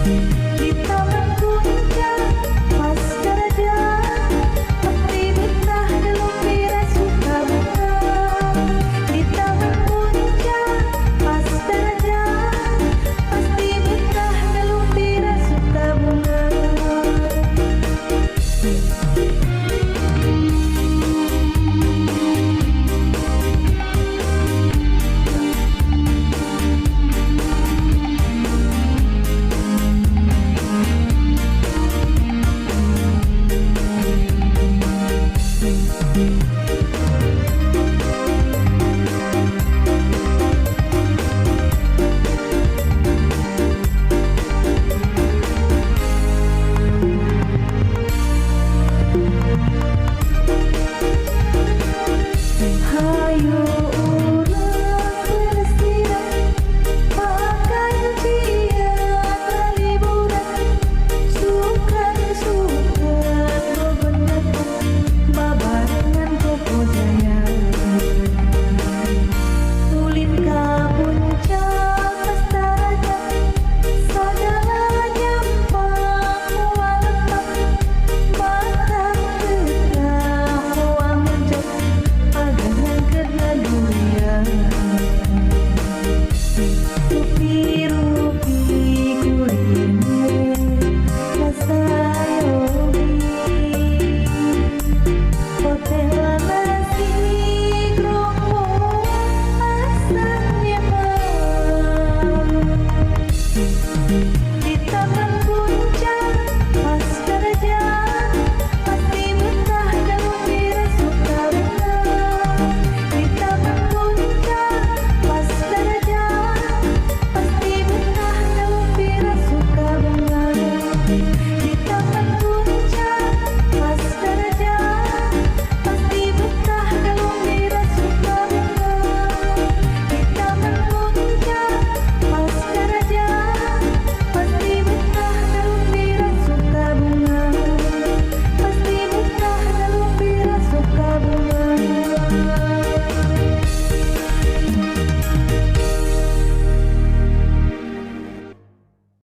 Di taman puncak pas darajat, pasti betah gelembira suka bunga. Di taman puncak pas darajat, pasti betah gelembira suka bunga. Hayu urang beristirahat, makan cian liburan, sukan-sukan bebendakan, babarengan Koko Jaya. Ulin ka puncak pas darajat, sagala nyampang moal lempang, matang betah moal ngejak, agangan kena durian. Rupi-rupi kuliner masayogi, hotel nasi grombolan asam nyeman. Di taman